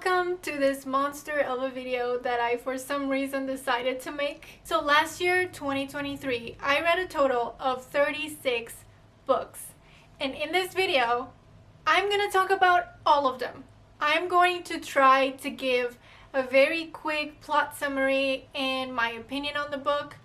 welcome to this monster of a video that I for some reason decided to make. So last year, 2023, I read a total of 36 books. And in this video, I'm gonna talk about all of them. I'm going to try to give a very quick plot summary and my opinion on the book.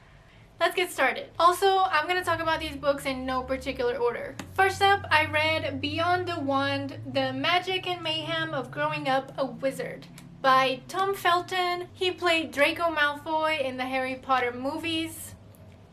Let's get started. Also, I'm going to talk about these books in no particular order. First up, I read Beyond the Wand, The Magic and Mayhem of Growing Up a Wizard by Tom Felton. He played Draco Malfoy in the Harry Potter movies.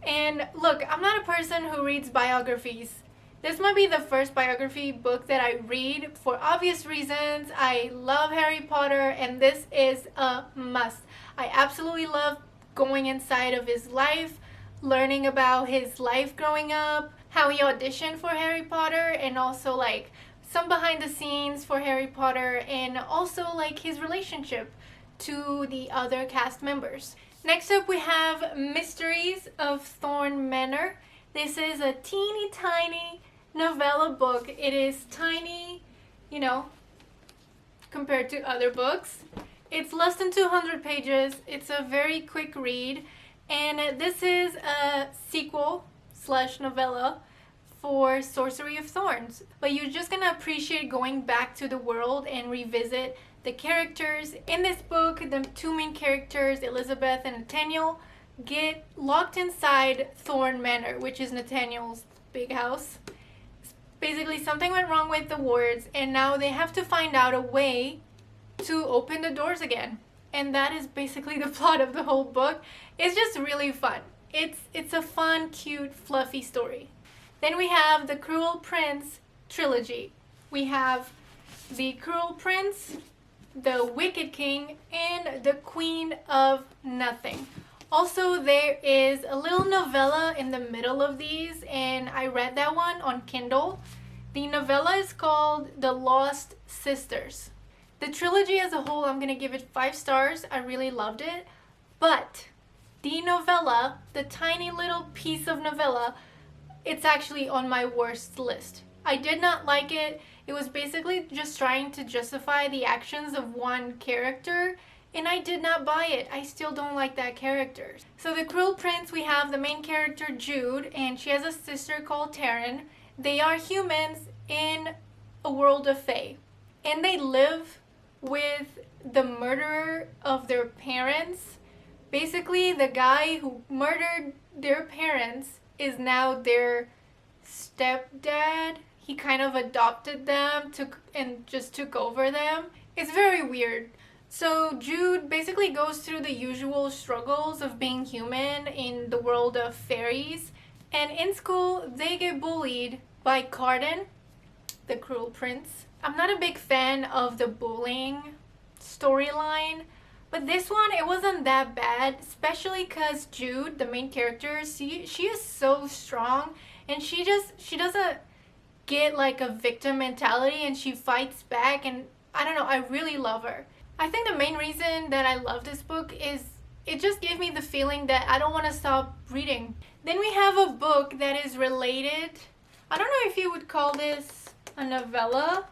And look, I'm not a person who reads biographies. This might be the first biography book that I read for obvious reasons. I love Harry Potter and this is a must. I absolutely love going inside of his life, learning about his life growing up, how he auditioned for Harry Potter, and also like some behind the scenes for Harry Potter, and also like his relationship to the other cast members. Next up we have Mysteries of Thorn Manor. This is a teeny tiny novella book. It is tiny, you know, compared to other books. It's less than 200 pages. It's a very quick read. And this is a sequel / novella for Sorcery of Thorns. But you're just gonna appreciate going back to the world and revisit the characters. In this book, the two main characters, Elizabeth and Nathaniel, get locked inside Thorn Manor, which is Nathaniel's big house. Basically, something went wrong with the wards, and now they have to find out a way to open the doors again. And that is basically the plot of the whole book. It's just really fun. It's a fun, cute, fluffy story. Then we have The Cruel Prince Trilogy. We have The Cruel Prince, The Wicked King, and The Queen of Nothing. Also, there is a little novella in the middle of these, and I read that one on Kindle. The novella is called The Lost Sisters. The trilogy as a whole, I'm going to give it 5 stars. I really loved it. But the novella, the tiny little piece of novella, it's actually on my worst list. I did not like it. It was basically just trying to justify the actions of one character, and I did not buy it. I still don't like that character. So The Cruel Prince, we have the main character Jude, and she has a sister called Taryn. They are humans in a world of fae, and they live with the murderer of their parents. Basically, the guy who murdered their parents is now their stepdad. He kind of adopted them and just took over them. It's very weird. So Jude basically goes through the usual struggles of being human in the world of fairies. And in school, they get bullied by Carden, the Cruel Prince. I'm not a big fan of the bullying storyline, but this one, it wasn't that bad, especially because Jude, the main character, she is so strong, and she doesn't get like a victim mentality, and she fights back, and I don't know, I really love her. I think the main reason that I love this book is it just gave me the feeling that I don't want to stop reading. Then we have a book that is related. I don't know if you would call this a novella.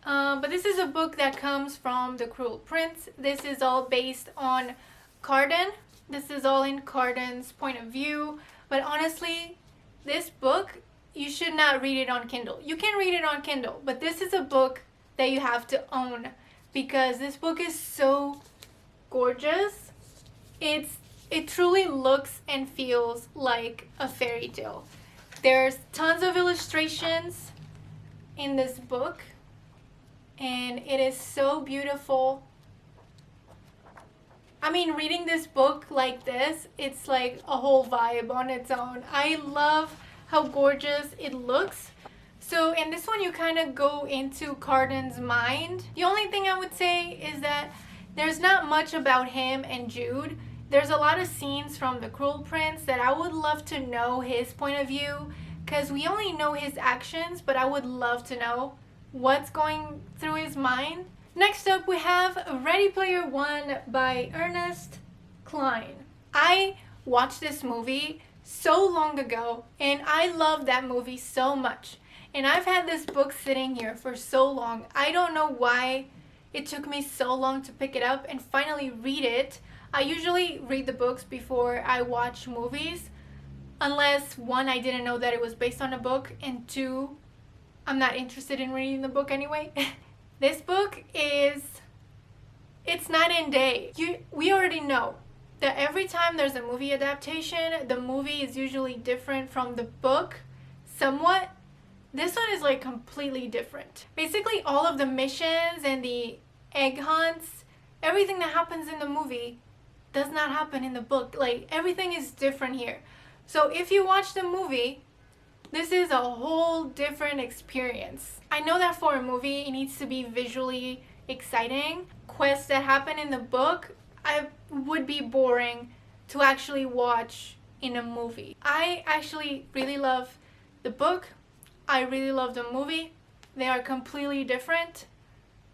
But this is a book that comes from The Cruel Prince. This is all based on Carden. This is all in Carden's point of view. But honestly, this book, you should not read it on Kindle. You can read it on Kindle, but this is a book that you have to own because this book is so gorgeous. It truly looks and feels like a fairy tale. There's tons of illustrations in this book, and it is so beautiful. I mean, reading this book like this, it's like a whole vibe on its own. I love how gorgeous it looks. So in this one, you kind of go into Carden's mind. The only thing I would say is that there's not much about him and Jude. There's a lot of scenes from The Cruel Prince that I would love to know his point of view, because we only know his actions, but I would love to know what's going through his mind. Next up, we have Ready Player One by Ernest Cline. I watched this movie so long ago, and I love that movie so much. And I've had this book sitting here for so long. I don't know why it took me so long to pick it up and finally read it. I usually read the books before I watch movies, unless one, I didn't know that it was based on a book, and two, I'm not interested in reading the book anyway. This book it's night and day. We already know that every time there's a movie adaptation, the movie is usually different from the book somewhat. This one is like completely different. Basically all of the missions and the egg hunts, everything that happens in the movie does not happen in the book. Like everything is different here. So if you watch the movie, this is a whole different experience. I know that for a movie, it needs to be visually exciting. Quests that happen in the book, I would be boring to actually watch in a movie. I actually really love the book. I really love the movie. They are completely different,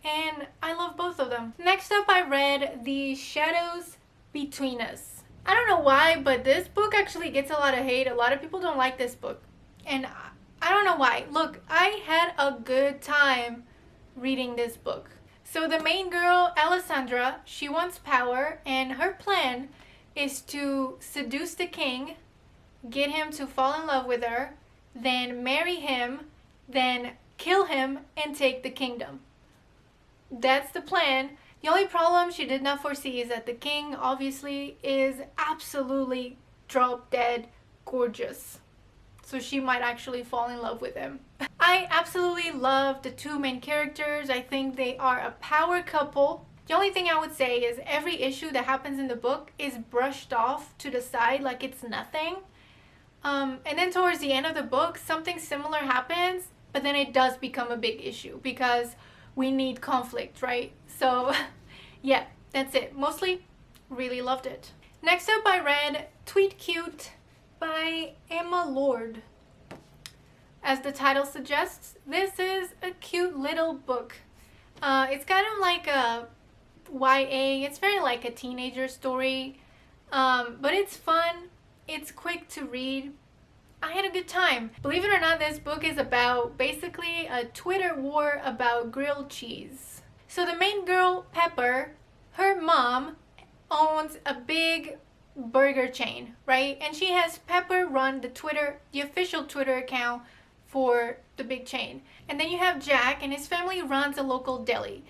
and I love both of them. Next up, I read The Shadows Between Us. I don't know why, but this book actually gets a lot of hate. A lot of people don't like this book, and I don't know why. Look, I had a good time reading this book. So the main girl, Alessandra, she wants power, and her plan is to seduce the king, get him to fall in love with her, then marry him, then kill him and take the kingdom. That's the plan. The only problem she did not foresee is that the king obviously is absolutely drop dead gorgeous. So she might actually fall in love with him. I absolutely love the two main characters. I think they are a power couple. The only thing I would say is every issue that happens in the book is brushed off to the side like it's nothing. And then towards the end of the book, something similar happens, but then it does become a big issue because we need conflict, right? So yeah, that's it. Mostly really loved it. Next up, I read Tweet Cute by Emma Lord. As the title suggests, this is a cute little book. It's kind of like a YA. It's very like a teenager story, but it's fun. It's quick to read. I had a good time. Believe it or not, this book is about basically a Twitter war about grilled cheese. So the main girl, Pepper, her mom owns a big burger chain, right? And she has Pepper run the official Twitter account for the big chain. And then you have Jack, and his family runs a local deli.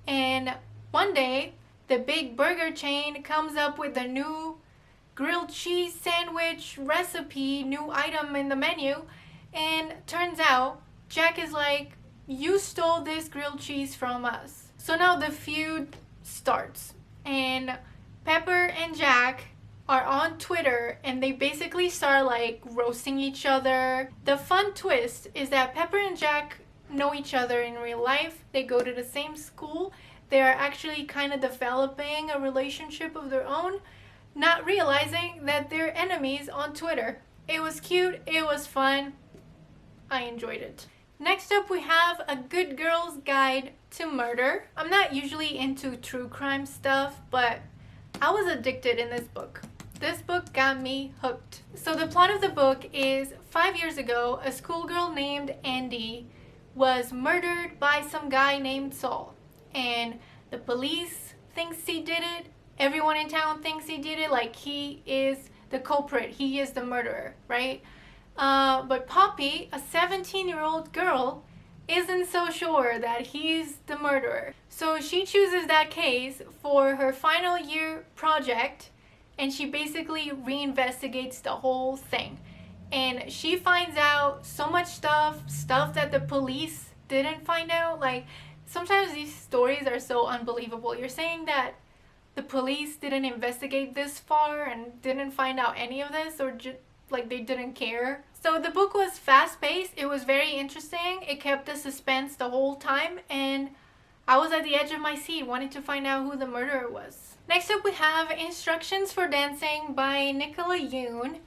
And one day, the big burger chain comes up with a new grilled cheese sandwich recipe, new item in the menu, and turns out Jack is like, you stole this grilled cheese from us. So now the feud starts, and Pepper and Jack are on Twitter, and they basically start like roasting each other. The fun twist is that Pepper and Jack know each other in real life. They go to the same school. They are actually kind of developing a relationship of their own, not realizing that they're enemies on Twitter. It was cute. It was fun. I enjoyed it. Next up, we have A Good Girl's Guide to Murder. I'm not usually into true crime stuff, but I was addicted in this book. This book got me hooked. So the plot of the book is 5 years ago, a schoolgirl named Andy was murdered by some guy named Saul. And the police thinks he did it. Everyone in town thinks he did it, like he is the culprit. He is the murderer, right? But Poppy, a 17-year-old girl, isn't so sure that he's the murderer. So she chooses that case for her final year project, and she basically reinvestigates the whole thing. And she finds out so much stuff that the police didn't find out. Like, sometimes these stories are so unbelievable. You're saying that the police didn't investigate this far and didn't find out any of this, or like they didn't care. So the book was fast-paced. It was very interesting. It kept the suspense the whole time, and I was at the edge of my seat wanting to find out who the murderer was. Next up, we have Instructions for Dancing by Nicola Yoon.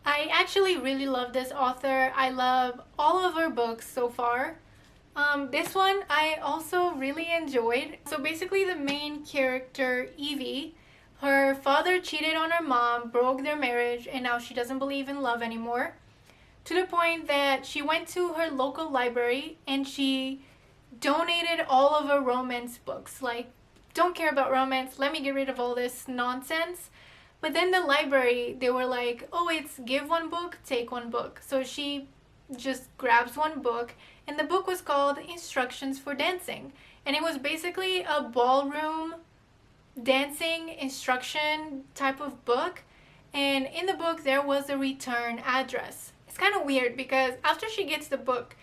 I actually really love this author. I love all of her books so far. This one I also really enjoyed. So basically the main character, Evie, her father cheated on her mom, broke their marriage, and now she doesn't believe in love anymore. To the point that she went to her local library and she donated all of her romance books. Like, don't care about romance, let me get rid of all this nonsense. But then the library, they were like, oh, it's give one book, take one book. So she just grabs one book, and the book was called Instructions for Dancing. And it was basically a ballroom dancing instruction type of book. And in the book, there was a return address. It's kind of weird because after she gets the book,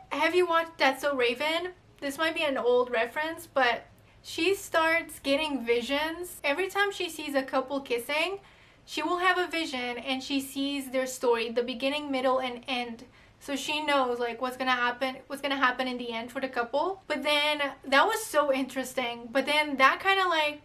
have you watched That's So Raven? This might be an old reference, but she starts getting visions. Every time she sees a couple kissing, she will have a vision and she sees their story, the beginning, middle, and end. So she knows like what's gonna happen in the end for the couple. But then that was so interesting. But then that kind of like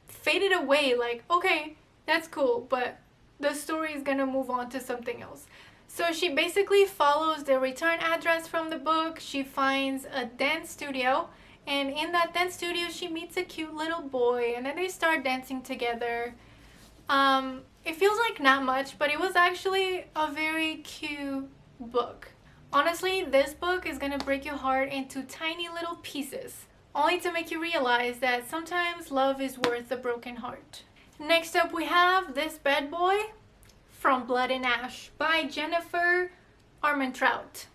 faded away. Like, okay, that's cool, but the story is gonna move on to something else. So she basically follows the return address from the book. She finds a dance studio, and in that dance studio she meets a cute little boy, and then they start dancing together. It feels like not much, but it was actually a very cute book. Honestly, this book is gonna break your heart into tiny little pieces, only to make you realize that sometimes love is worth a broken heart. Next up we have this bad boy, From Blood and Ash by Jennifer Armentrout.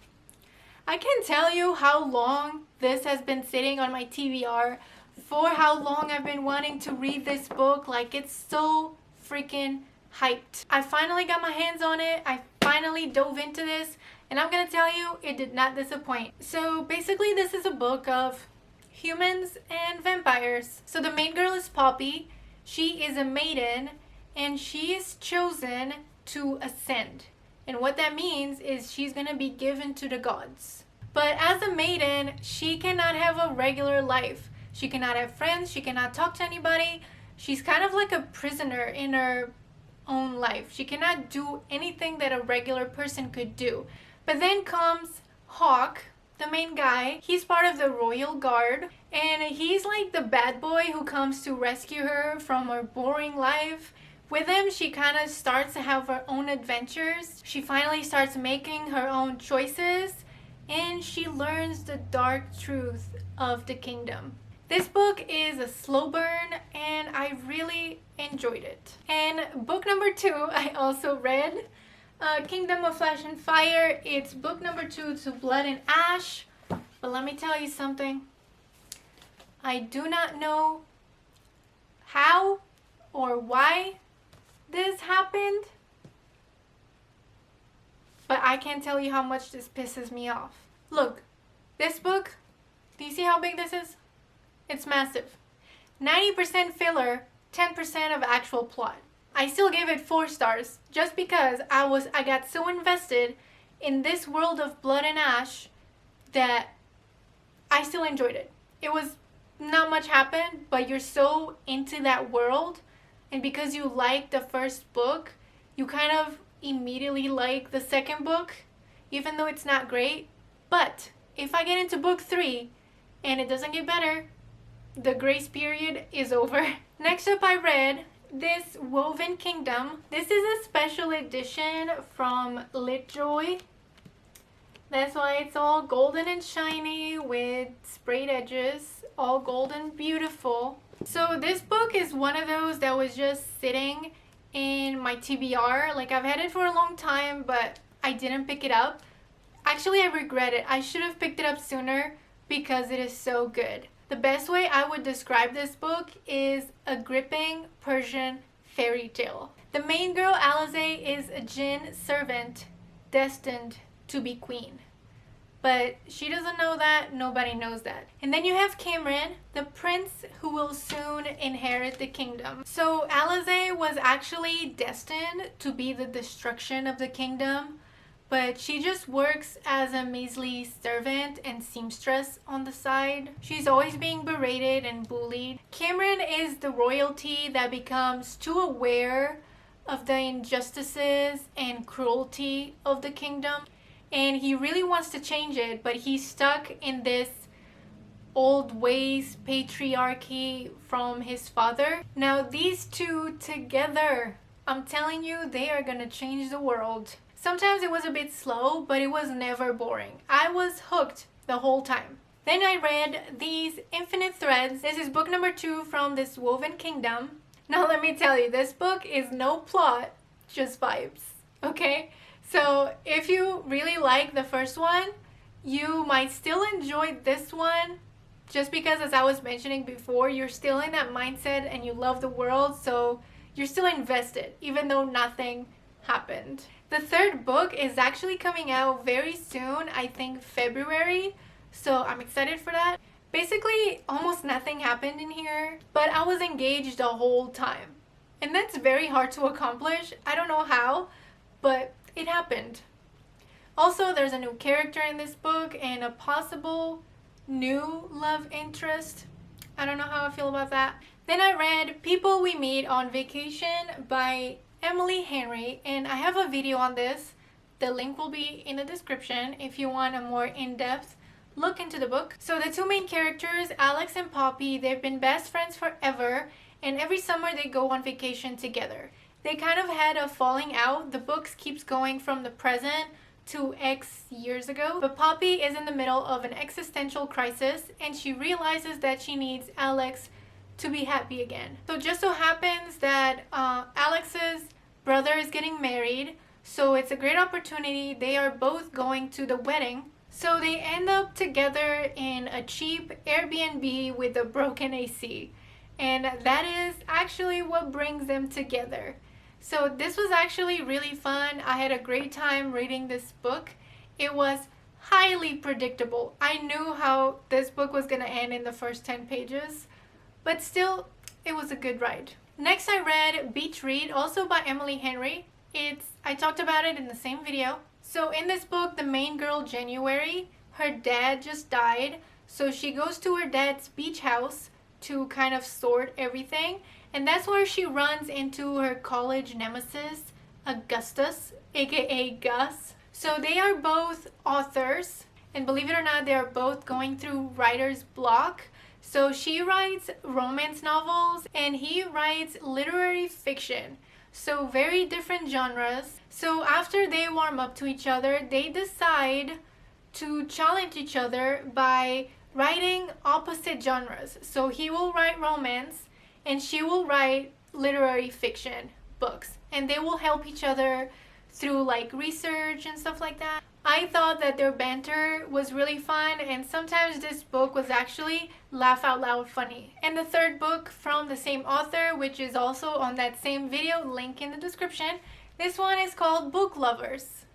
I can't tell you how long this has been sitting on my TBR, for how long I've been wanting to read this book. Like, it's so freaking hyped. I finally got my hands on it. I finally dove into this, and I'm gonna tell you, it did not disappoint. So basically this is a book of humans and vampires. So the main girl is Poppy. She is a maiden, and she is chosen to ascend. And what that means is she's gonna be given to the gods. But as a maiden, she cannot have a regular life. She cannot have friends, she cannot talk to anybody. She's kind of like a prisoner in her own life. She cannot do anything that a regular person could do. But then comes Hawk, the main guy. He's part of the royal guard, and he's like the bad boy who comes to rescue her from her boring life. With him, she kind of starts to have her own adventures. She finally starts making her own choices, and she learns the dark truth of the kingdom. This book is a slow burn, and I really enjoyed it. And book number 2, I also read, Kingdom of Flesh and Fire. It's book number 2 to Blood and Ash. But let me tell you something. I do not know how or why this happened, but I can't tell you how much this pisses me off. Look, this book, do you see how big this is? It's massive. 90% filler, 10% of actual plot. I still gave it 4 stars just because I got so invested in this world of Blood and Ash that I still enjoyed it. It was not much happened, but you're so into that world, and because you like the first book, you kind of immediately like the second book, even though it's not great. But if I get into book 3 and it doesn't get better, the grace period is over. Next up, I read this Woven Kingdom. This is a special edition from LitJoy. That's why it's all golden and shiny with sprayed edges, all golden, beautiful. So this book is one of those that was just sitting in my TBR. Like, I've had it for a long time, but I didn't pick it up. Actually, I regret it. I should have picked it up sooner because it is so good. The best way I would describe this book is a gripping Persian fairy tale. The main girl, Alize, is a jinn servant destined to be queen. But she doesn't know that, nobody knows that. And then you have Cameron, the prince who will soon inherit the kingdom. So Alize was actually destined to be the destruction of the kingdom, but she just works as a measly servant and seamstress on the side. She's always being berated and bullied. Cameron is the royalty that becomes too aware of the injustices and cruelty of the kingdom. And he really wants to change it, but he's stuck in this old ways patriarchy from his father. Now these two together, I'm telling you, they are gonna change the world. Sometimes it was a bit slow, but it was never boring. I was hooked the whole time. Then I read these Infinite Threads. This is book number 2 from this Woven Kingdom. Now let me tell you, this book is no plot, just vibes, okay? So if you really like the first one, you might still enjoy this one just because, as I was mentioning before, you're still in that mindset and you love the world, so you're still invested even though nothing happened. The third book is actually coming out very soon, I think February, so I'm excited for that. Basically, almost nothing happened in here, but I was engaged the whole time. And that's very hard to accomplish. I don't know how, but it happened. Also, there's a new character in this book and a possible new love interest. I don't know how I feel about that. Then I read People We Meet on Vacation by Emily Henry, and I have a video on this. The link will be in the description if you want a more in-depth look into the book. So the two main characters, Alex and Poppy, they've been best friends forever, and every summer they go on vacation together. They kind of had a falling out. The book keeps going from the present to X years ago, but Poppy is in the middle of an existential crisis and she realizes that she needs Alex to be happy again. So it just so happens that Alex's brother is getting married, so it's a great opportunity. They are both going to the wedding. So they end up together in a cheap Airbnb with a broken AC. And that is actually what brings them together. So this was actually really fun. I had a great time reading this book. It was highly predictable. I knew how this book was going to end in the first 10 pages, but still, it was a good ride. Next I read Beach Read, also by Emily Henry. I talked about it in the same video. So in this book, the main girl, January, her dad just died. So she goes to her dad's beach house to kind of sort everything. And that's where she runs into her college nemesis, Augustus, aka Gus. So they are both authors. And believe it or not, they are both going through writer's block. So she writes romance novels and he writes literary fiction. So very different genres. So after they warm up to each other, they decide to challenge each other by writing opposite genres. So he will write romance and she will write literary fiction books. And they will help each other through like research and stuff like that. I thought that their banter was really fun, and sometimes this book was actually laugh out loud funny. And the third book from the same author, which is also on that same video, link in the description, this one is called Book Lovers.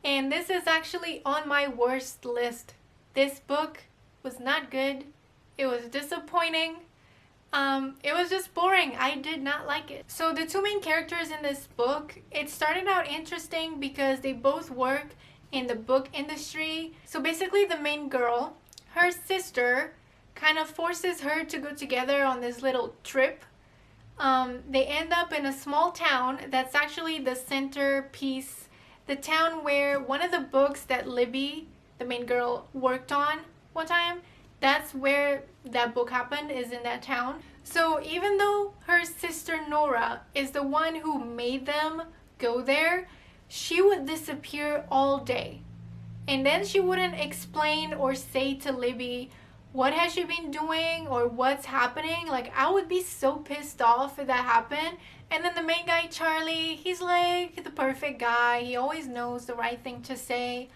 And this is actually on my worst list. This book was not good. It was disappointing. It was just boring. I did not like it. So the two main characters in this book, it started out interesting because they both work in the book industry. So basically the main girl, her sister kind of forces her to go together on this little trip. They end up in a small town that's actually the centerpiece, the town where one of the books that Libby, the main girl, worked on one time, that's where that book happened, is in that town. So even though her sister Nora is the one who made them go there, she would disappear all day. And then she wouldn't explain or say to Libby what has she been doing or what's happening. Like, I would be so pissed off if that happened. And then the main guy, Charlie, he's like the perfect guy. He always knows the right thing to say.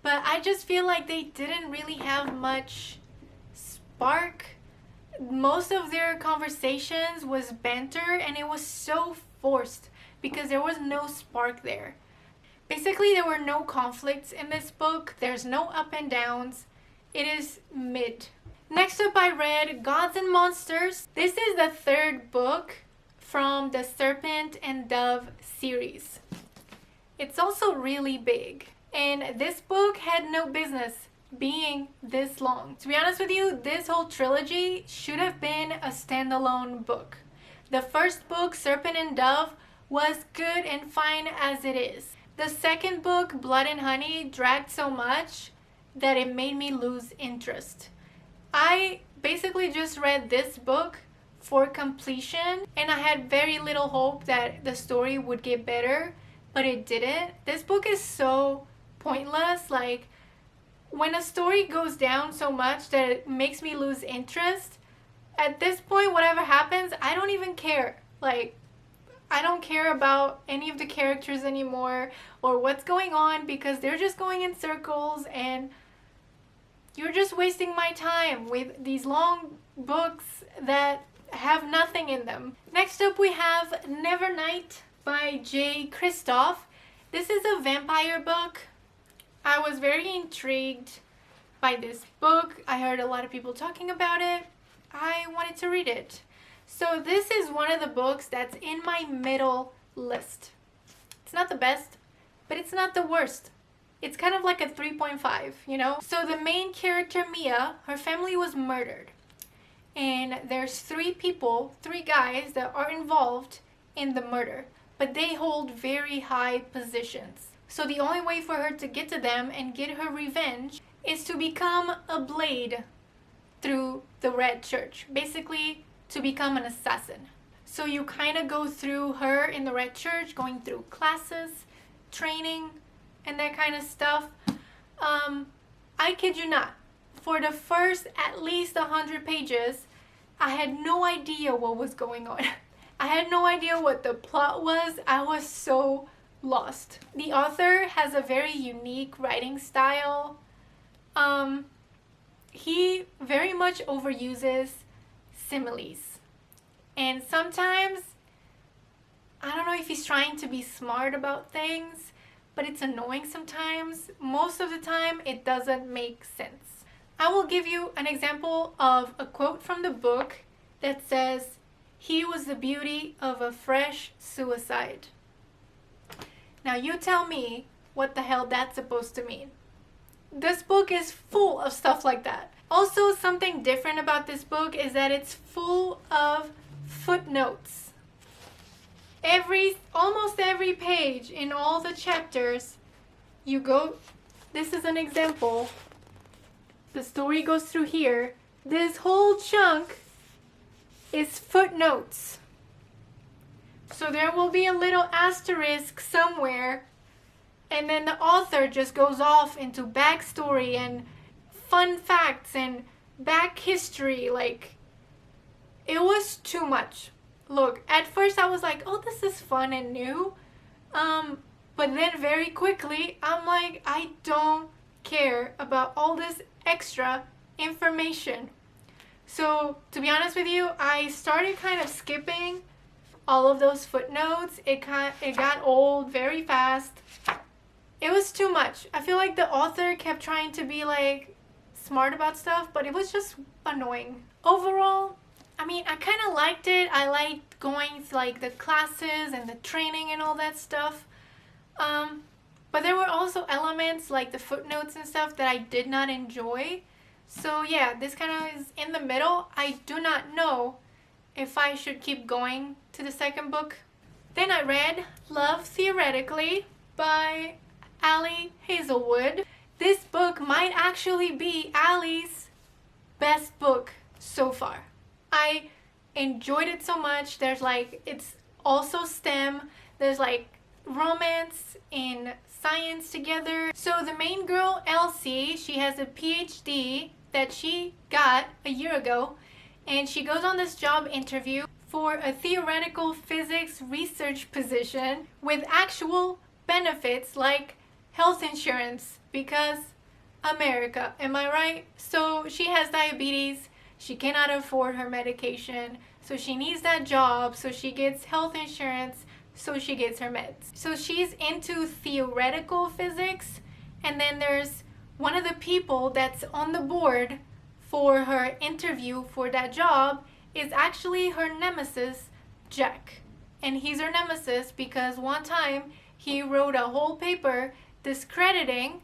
But I just feel like they didn't really have much spark. Most of their conversations was banter and it was so forced because there was no spark there. Basically, there were no conflicts in this book. There's no up and downs. It is mid. Next up, I read Gods and Monsters. This is the third book from the Serpent and Dove series. It's also really big. And this book had no business being this long. To be honest with you, this whole trilogy should have been a standalone book. The first book, Serpent and Dove, was good and fine as it is. The second book, Blood and Honey, dragged so much that it made me lose interest. I basically just read this book for completion and I had very little hope that the story would get better, but it didn't. This book is so pointless. Like, when a story goes down so much that it makes me lose interest, at this point, whatever happens, I don't even care. Like, I don't care about any of the characters anymore or what's going on, because they're just going in circles and you're just wasting my time with these long books that have nothing in them. Next up we have Nevernight by J. Kristoff. This is a vampire book. I was very intrigued by this book. I heard a lot of people talking about it. I wanted to read it. So this is one of the books that's in my middle list. It's not the best, but it's not the worst. It's kind of like a 3.5, you know? So the main character, Mia, her family was murdered. And there's three guys that are involved in the murder, but they hold very high positions. So the only way for her to get to them and get her revenge is to become a blade through the Red Church. Basically, to become an assassin. So you kind of go through her in the Red Church, going through classes, training, and that kind of stuff. I kid you not. For the first at least 100 pages, I had no idea what was going on. I had no idea what the plot was. I was so lost. The author has a very unique writing style. He very much overuses similes. And sometimes, I don't know if he's trying to be smart about things, but it's annoying sometimes. Most of the time, it doesn't make sense. I will give you an example of a quote from the book that says, "He was the beauty of a fresh suicide." Now you tell me what the hell that's supposed to mean. This book is full of stuff like that. Also, something different about this book is that it's full of footnotes. Almost every page in all the chapters, you go, this is an example. The story goes through here. This whole chunk is footnotes. So there will be a little asterisk somewhere, and then the author just goes off into backstory and fun facts and back history. Like, it was too much. Look, at first I was like, oh, this is fun and new. But then very quickly, I'm like, I don't care about all this extra information. So, to be honest with you, I started kind of skipping all of those footnotes. It got old very fast. It was too much. I feel like the author kept trying to be like smart about stuff, but it was just annoying. Overall, I mean, I kind of liked it. I liked going to like the classes and the training and all that stuff. But there were also elements like the footnotes and stuff that I did not enjoy. So yeah, this kind of is in the middle. I do not know if I should keep going to the second book. Then I read Love Theoretically by Ali Hazelwood. This book might actually be Ali's best book so far. I enjoyed it so much. There's like, it's also STEM. There's like romance and science together. So the main girl, Elsie, she has a PhD that she got a year ago, and she goes on this job interview for a theoretical physics research position with actual benefits like health insurance, because America, am I right? So she has diabetes, she cannot afford her medication, so she needs that job, so she gets health insurance, so she gets her meds. So she's into theoretical physics, and then there's one of the people that's on the board for her interview for that job is actually her nemesis, Jack. And he's her nemesis because one time he wrote a whole paper discrediting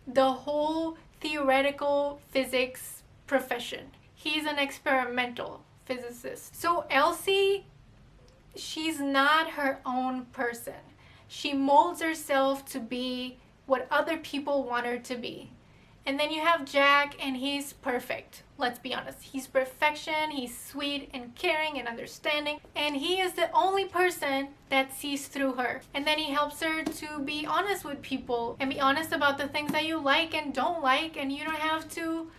the whole theoretical physics profession. He's an experimental physicist. So Elsie, she's not her own person. She molds herself to be what other people want her to be. And then you have Jack, and he's perfect. Let's be honest. He's perfection. He's sweet and caring and understanding. And he is the only person that sees through her. And then he helps her to be honest with people and be honest about the things that you like and don't like. And you don't have to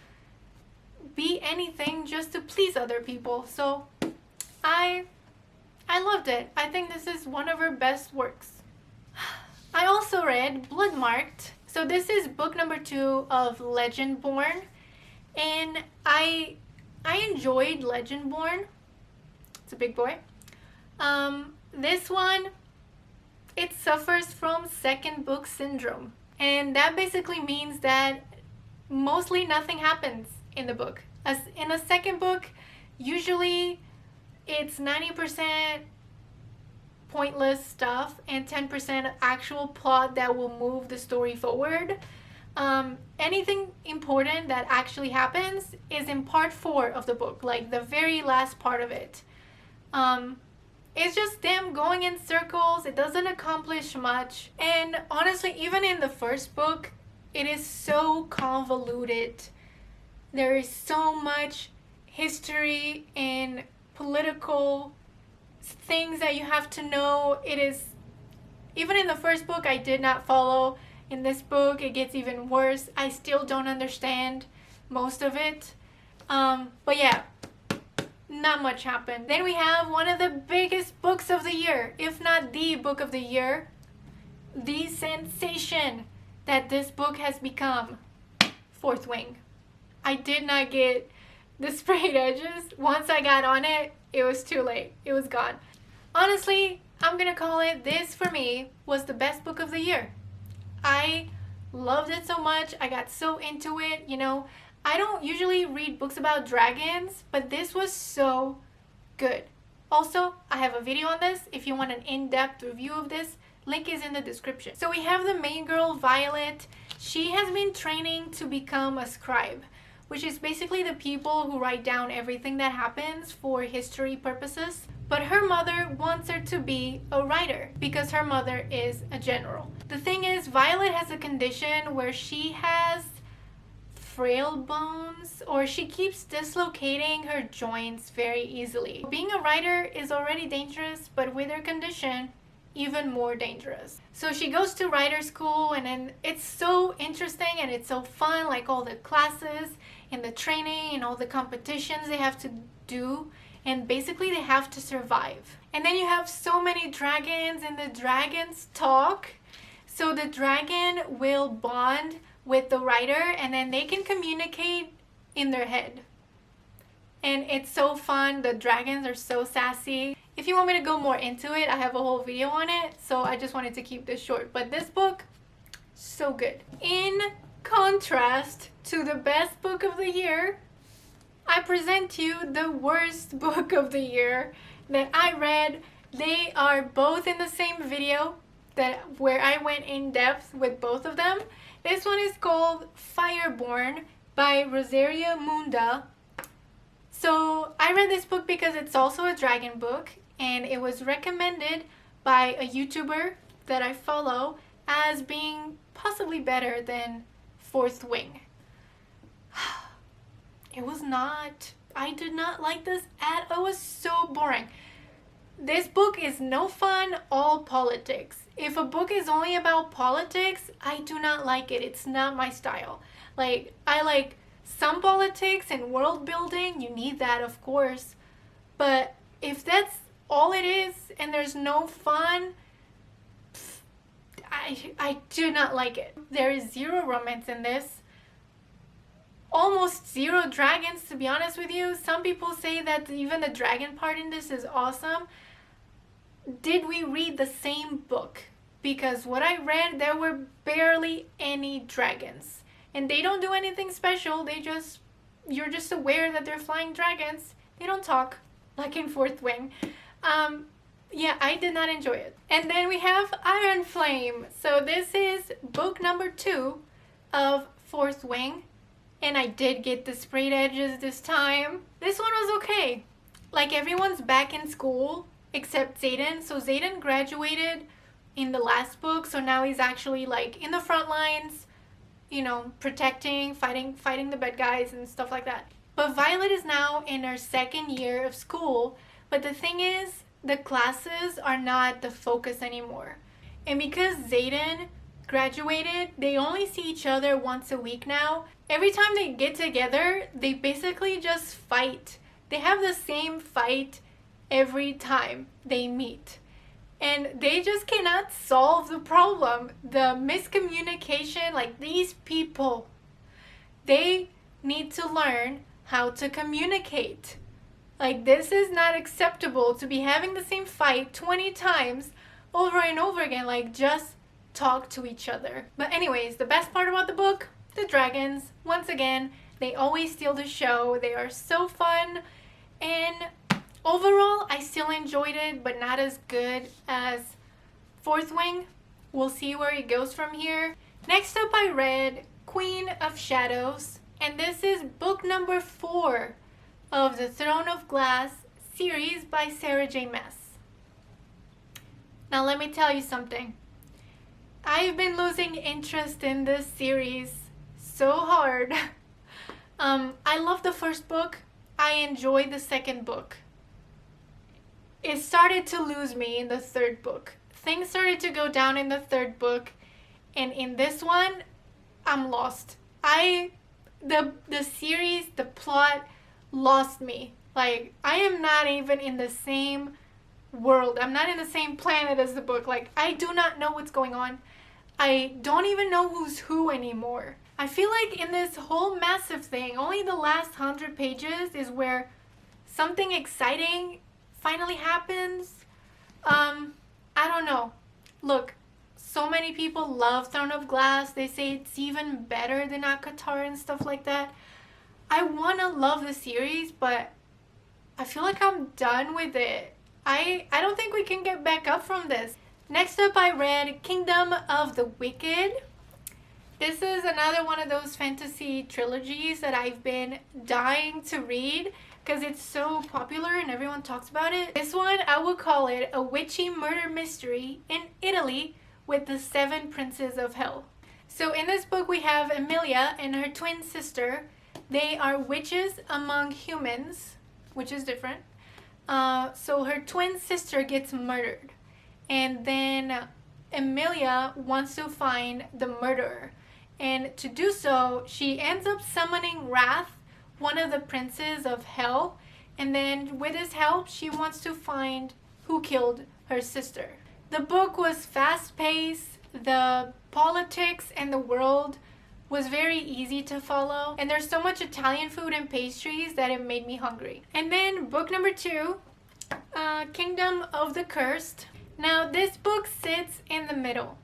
be anything just to please other people. So I loved it. I think this is one of her best works. I also read Bloodmarked. So this is book number 2 of Legendborn, and I enjoyed Legendborn. It's a big boy. This one, it suffers from second book syndrome, and that basically means that mostly nothing happens in the book. As in a second book, usually it's 90% pointless stuff and 10% actual plot that will move the story forward. Anything important that actually happens is in part 4 of the book, like the very last part of it. It's just them going in circles. It doesn't accomplish much. And honestly, even in the first book, it is so convoluted. There is so much history and political things that you have to know. It is, even in the first book, I did not follow. In this book, it gets even worse. I still don't understand most of it. But yeah, not much happened. Then we have one of the biggest books of the year, if not the book of the year. The sensation that this book has become, Fourth Wing. I did not get the sprayed edges. Once I got on it, it was too late. It was gone. Honestly, I'm gonna call it, this for me was the best book of the year. I loved it so much. I got so into it. You know, I don't usually read books about dragons, but this was so good. Also, I have a video on this. If you want an in-depth review of this, link is in the description. So we have the main girl, Violet. She has been training to become a scribe, which is basically the people who write down everything that happens for history purposes. But her mother wants her to be a writer because her mother is a general. The thing is, Violet has a condition where she has frail bones, or she keeps dislocating her joints very easily. Being a writer is already dangerous, but with her condition, even more dangerous. So she goes to writer school, and then it's so interesting and it's so fun, like all the classes and the training and all the competitions they have to do, and basically they have to survive. And then you have so many dragons, and the dragons talk. So the dragon will bond with the writer, and then they can communicate in their head. And it's so fun. The dragons are so sassy. If you want me to go more into it, I have a whole video on it, so I just wanted to keep this short. But this book, so good. In contrast to the best book of the year, I present to you the worst book of the year that I read. They are both in the same video where I went in depth with both of them. This one is called Fireborne by Rosaria Munda. So I read this book because it's also a dragon book, and it was recommended by a YouTuber that I follow as being possibly better than Fourth Wing. It was not. I did not like this at all. It was so boring. This book is no fun, all politics. If a book is only about politics, I do not like it. It's not my style. Like, I like some politics and world building. You need that, of course. But if that's all it is and there's no fun, I do not like it. There is zero romance in this. Almost zero dragons, to be honest with you. Some people say that even the dragon part in this is awesome. Did we read the same book? Because what I read, there were barely any dragons. And they don't do anything special. You're just aware that they're flying dragons. They don't talk, like in Fourth Wing. Yeah, I did not enjoy it. And then we have Iron Flame. So this is book number 2 of Fourth Wing. And I did get the sprayed edges this time. This one was okay. Like, everyone's back in school except Xaden. So Xaden graduated in the last book, so now he's actually like in the front lines you know, protecting, fighting the bad guys and stuff like that. But Violet is now in her second year of school, but the thing is, the classes are not the focus anymore. And because Xaden graduated, they only see each other once a week now. Every time they get together, they basically just fight. They have the same fight every time they meet. And they just cannot solve the problem. The miscommunication, like these people, they need to learn how to communicate. Like, this is not acceptable to be having the same fight 20 times over and over again. Like, just talk to each other. But anyways, the best part about the book, the dragons. Once again, they always steal the show. They are so fun. And overall, I still enjoyed it, but not as good as Fourth Wing. We'll see where it goes from here. Next up, I read Queen of Shadows. And this is book number 4 of the Throne of Glass series by Sarah J. Maas. Now let me tell you something. I've been losing interest in this series so hard. I love the first book. I enjoyed the second book. It started to lose me in the third book. Things started to go down in the third book, and in this one, I'm lost. The series, the plot lost me. Like, I am not even in the same world. I'm not in the same planet as the book. Like, I do not know what's going on. I don't even know who's who anymore. I feel like in this whole massive thing, only the last 100 pages is where something exciting finally happens. I don't know. Look, so many people love Throne of Glass. They say it's even better than ACOTAR and stuff like that. I want to love the series, but I feel like I'm done with it. I don't think we can get back up from this. Next up, I read Kingdom of the Wicked. This is another one of those fantasy trilogies that I've been dying to read because it's so popular and everyone talks about it. This one, I would call it a witchy murder mystery in Italy with the 7 princes of hell. So in this book, we have Emilia and her twin sister. They are witches among humans, which is different. So her twin sister gets murdered. And then Emilia wants to find the murderer. And to do so, she ends up summoning Wrath, one of the princes of hell. And then with his help, she wants to find who killed her sister. The book was fast-paced. The politics and the world was very easy to follow. And there's so much Italian food and pastries that it made me hungry. And then book number 2, Kingdom of the Cursed. Now, this book sits in the middle.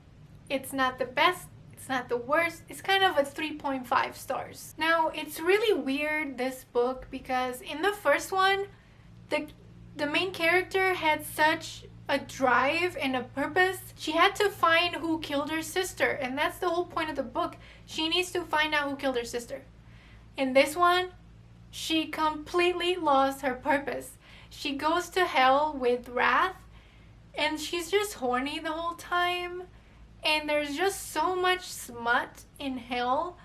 It's not the best, it's not the worst. It's kind of a 3.5 stars. Now, it's really weird, this book, because in the first one, the main character had such a drive and a purpose. She had to find who killed her sister, and that's the whole point of the book. She needs to find out who killed her sister. In this one, she completely lost her purpose. She goes to hell with Wrath, and she's just horny the whole time. And there's just so much smut in hell.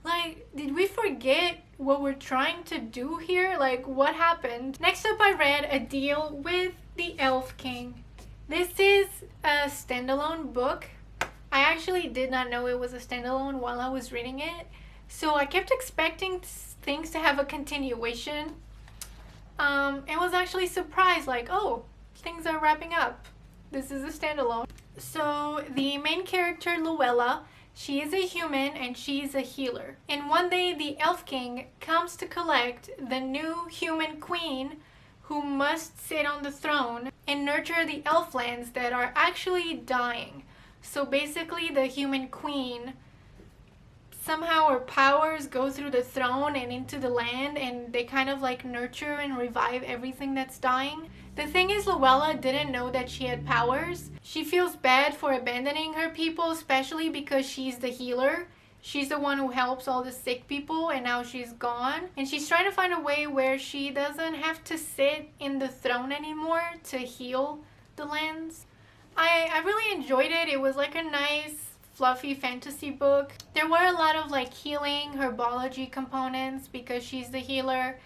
Like, did we forget what we're trying to do here? Like, what happened? Next up, I read A Deal with the Elf King. This is a standalone book. I actually did not know it was a standalone while I was reading it. So I kept expecting things to have a continuation. And was actually surprised, like, oh, things are wrapping up. This is a standalone. So the main character, Luella, she is a human and she's a healer. And one day the Elf King comes to collect the new human queen who must sit on the throne and nurture the elflands that are actually dying. So basically the human queen, somehow her powers go through the throne and into the land, and they kind of like nurture and revive everything that's dying. The thing is, Luella didn't know that she had powers. She feels bad for abandoning her people, especially because she's the healer. She's the one who helps all the sick people, and now she's gone. And she's trying to find a way where she doesn't have to sit in the throne anymore to heal the lands. I really enjoyed it. It was like a nice, fluffy fantasy book. There were a lot of like healing herbology components because she's the healer.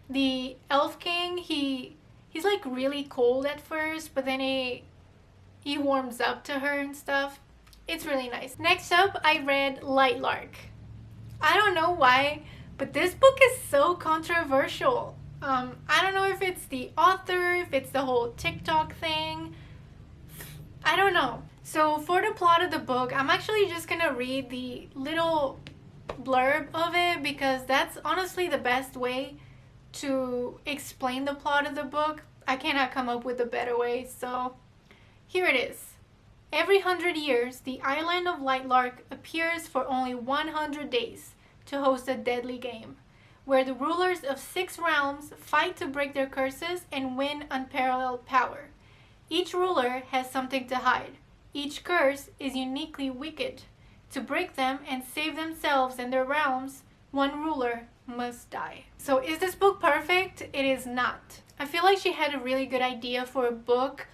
The Elf King, he's like really cold at first, but then he warms up to her and stuff. It's really nice. Next up, I read Lightlark. I don't know why, but this book is so controversial. I don't know if it's the author, if it's the whole TikTok thing. I don't know. So for the plot of the book, I'm actually just gonna read the little blurb of it because that's honestly the best way to explain the plot of the book. I cannot come up with a better way, so here it is. Every 100 years, the island of Lightlark appears for only 100 days to host a deadly game, where the rulers of 6 realms fight to break their curses and win unparalleled power. Each ruler has something to hide. Each curse is uniquely wicked. To break them and save themselves and their realms, one ruler must die. So is this book perfect? It is not. I feel like she had a really good idea for a book,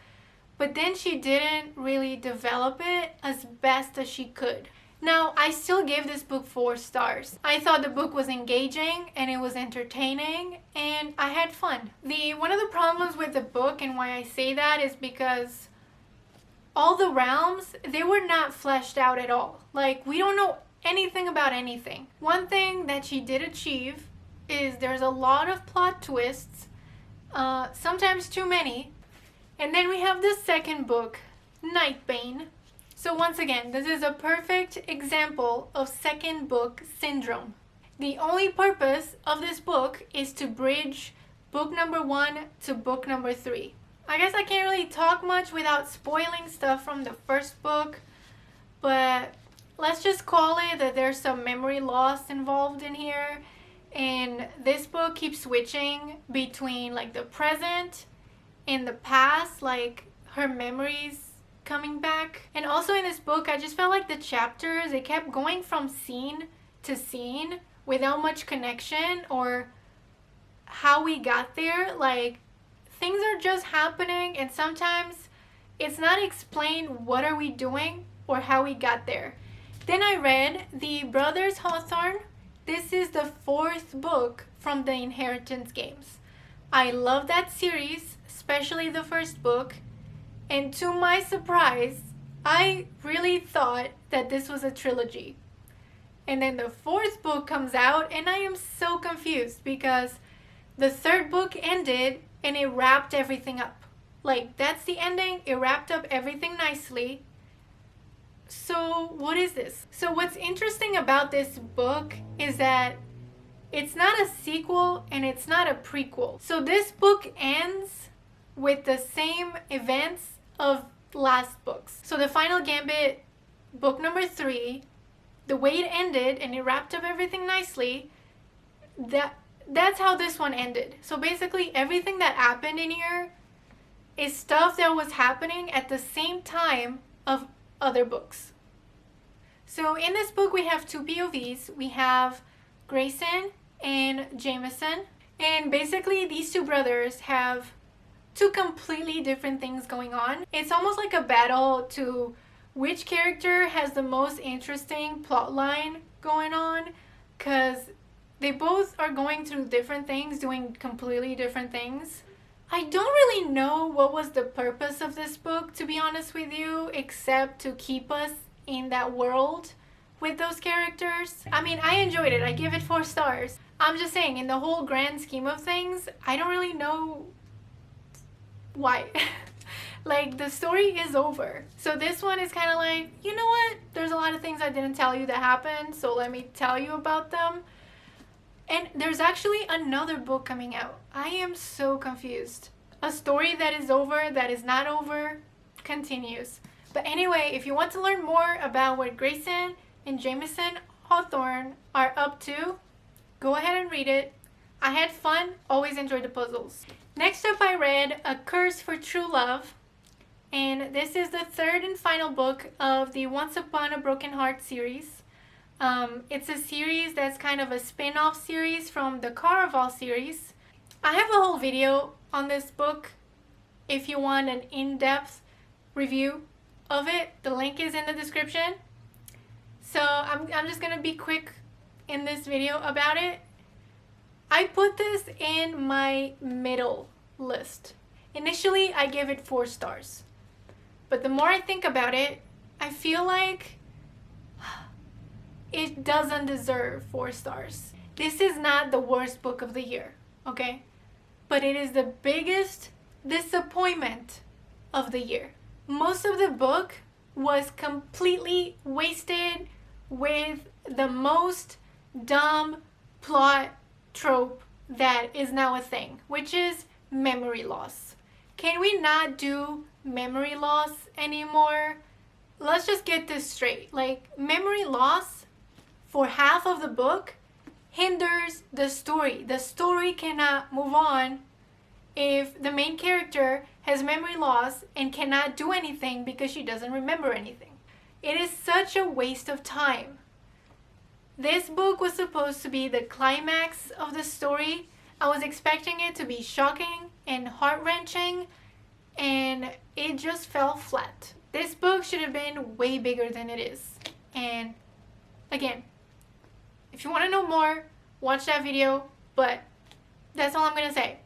but then she didn't really develop it as best as she could. Now, I still gave this book 4 stars. I thought the book was engaging and it was entertaining and I had fun. One of the problems with the book and why I say that is because all the realms, they were not fleshed out at all. Like, we don't know anything about anything. One thing that she did achieve is there's a lot of plot twists, sometimes too many. And then we have the second book, Nightbane. So once again, this is a perfect example of second book syndrome. The only purpose of this book is to bridge book number 1 to book number 3. I guess I can't really talk much without spoiling stuff from the first book, but let's just call it that there's some memory loss involved in here, and this book keeps switching between like the present and the past, like her memories coming back. And also in this book, I just felt like the chapters, it kept going from scene to scene without much connection or how we got there. Like, things are just happening and sometimes it's not explained what are we doing or how we got there. Then I read the Brothers Hawthorne. This is the 4th book from the Inheritance games. I love that series, especially the first book. And to my surprise, I really thought that this was a trilogy. And then the 4th book comes out and I am so confused because the 3rd book ended and it wrapped everything up. Like, that's the ending. It wrapped up everything nicely. So what is this? So what's interesting about this book is that it's not a sequel and it's not a prequel. So this book ends with the same events of last books. So the Final Gambit, book number 3, the way it ended and it wrapped up everything nicely, that's how this one ended. So basically everything that happened in here is stuff that was happening at the same time of other books. So in this book we have 2 POVs. We have Grayson and Jameson, and basically these 2 brothers have 2 completely different things going on. It's almost like a battle to which character has the most interesting plot line going on, because they both are going through different things, doing completely different things. I don't really know what was the purpose of this book, to be honest with you, except to keep us in that world with those characters. I mean, I enjoyed it. I give it 4 stars. I'm just saying, in the whole grand scheme of things, I don't really know why. Like, the story is over. So this one is kind of like, you know what? There's a lot of things I didn't tell you that happened, so let me tell you about them. And there's actually another book coming out. I am so confused. A story that is over, that is not over, continues. But anyway, if you want to learn more about what Grayson and Jameson Hawthorne are up to, go ahead and read it. I had fun, always enjoyed the puzzles. Next up I read A Curse for True Love. And this is the 3rd and final book of the Once Upon a Broken Heart series. It's a series that's kind of a spin-off series from the Caraval series. I have a whole video on this book if you want an in-depth review of it. The link is in the description. So I'm just gonna be quick in this video about it. I put this in my middle list. Initially, I gave it 4 stars. But the more I think about it, I feel like it doesn't deserve 4 stars. This is not the worst book of the year, okay? But it is the biggest disappointment of the year. Most of the book was completely wasted with the most dumb plot trope that is now a thing, which is memory loss. Can we not do memory loss anymore? Let's just get this straight. Like, memory loss for half of the book hinders the story. The story cannot move on if the main character has memory loss and cannot do anything because she doesn't remember anything. It is such a waste of time. This book was supposed to be the climax of the story. I was expecting it to be shocking and heart-wrenching, and it just fell flat. This book should have been way bigger than it is. And again, if you want to know more, watch that video, but that's all I'm going to say.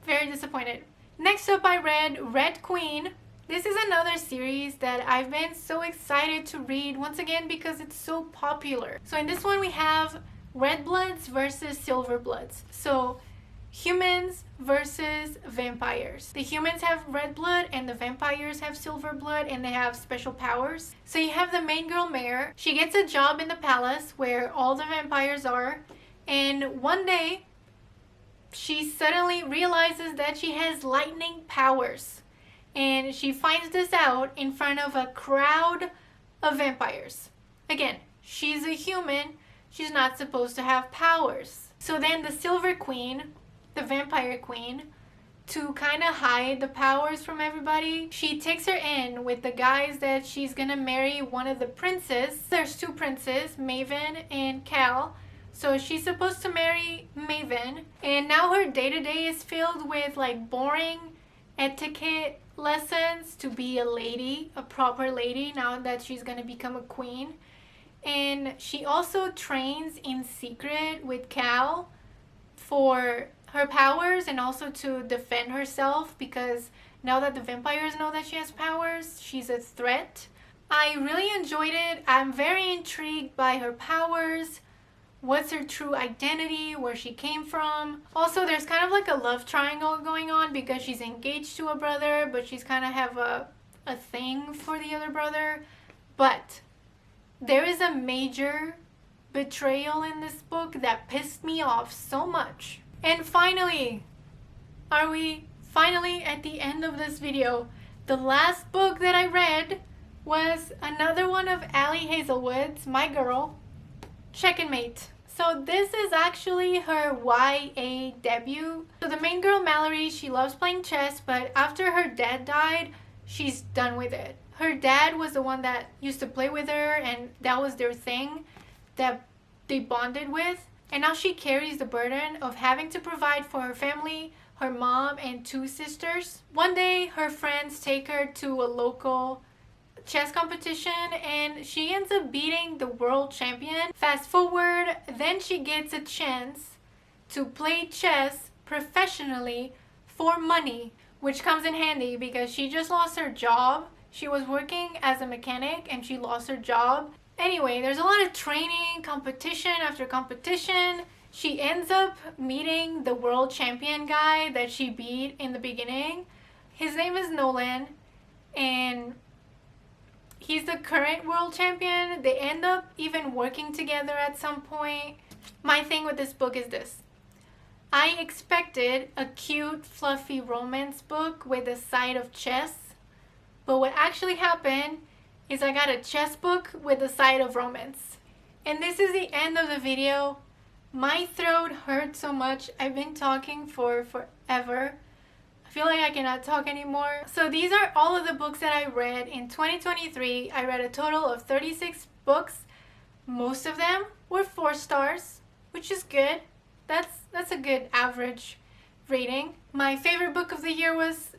Very disappointed. Next up, I read Red Queen. This is another series that I've been so excited to read, once again because it's so popular. So in this one we have Red Bloods versus Silver Bloods. So humans versus vampires. The humans have red blood and the vampires have silver blood, and they have special powers. So you have the main girl, Manor. She gets a job in the palace where all the vampires are, and one day she suddenly realizes that she has lightning powers. And she finds this out in front of a crowd of vampires. Again, she's a human. She's not supposed to have powers. So then the Silver Queen, the vampire queen, to kind of hide the powers from everybody, she takes her in with the guys that she's gonna marry one of the princes. There's 2 princes, Maven and Cal. So she's supposed to marry Maven, and now her day-to-day is filled with like boring etiquette lessons to be a lady, a proper lady, now that she's gonna become a queen. And she also trains in secret with Cal for her powers and also to defend herself, because now that the vampires know that she has powers, she's a threat. I really enjoyed it. I'm very intrigued by her powers. What's her true identity, where she came from. Also, there's kind of like a love triangle going on because she's engaged to a brother, but she's kind of have a thing for the other brother. But there is a major betrayal in this book that pissed me off so much. And finally, are we finally at the end of this video? The last book that I read was another one of Ali Hazelwood's, my girl, Checkmate. So this is actually her YA debut. So the main girl, Mallory, she loves playing chess, but after her dad died, she's done with it. Her dad was the one that used to play with her, and that was their thing that they bonded with. And now she carries the burden of having to provide for her family, her mom, and 2 sisters. One day, her friends take her to a local chess competition and she ends up beating the world champion. Fast forward, then she gets a chance to play chess professionally for money, which comes in handy because she just lost her job. She was working as a mechanic and she lost her job. Anyway, there's a lot of training, competition after competition. She ends up meeting the world champion guy that she beat in the beginning. His name is Nolan, and he's the current world champion. They end up even working together at some point. My thing with this book is this. I expected a cute, fluffy romance book with a side of chess. But what actually happened is I got a chess book with a side of romance. And this is the end of the video. My throat hurts so much. I've been talking for forever. I feel like I cannot talk anymore. So these are all of the books that I read in 2023. I read a total of 36 books. Most of them were 4 stars, which is good. That's a good average rating. My favorite book of the year was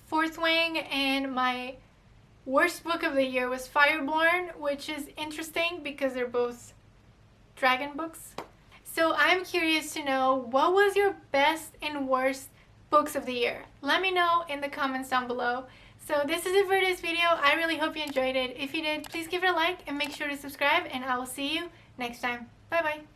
Fourth Wing, and my worst book of the year was Fireborne, which is interesting because they're both dragon books. So I'm curious to know, what was your best and worst books of the year? Let me know in the comments down below. So this is it for this video. I really hope you enjoyed it. If you did, please give it a like and make sure to subscribe, and I will see you next time. Bye bye.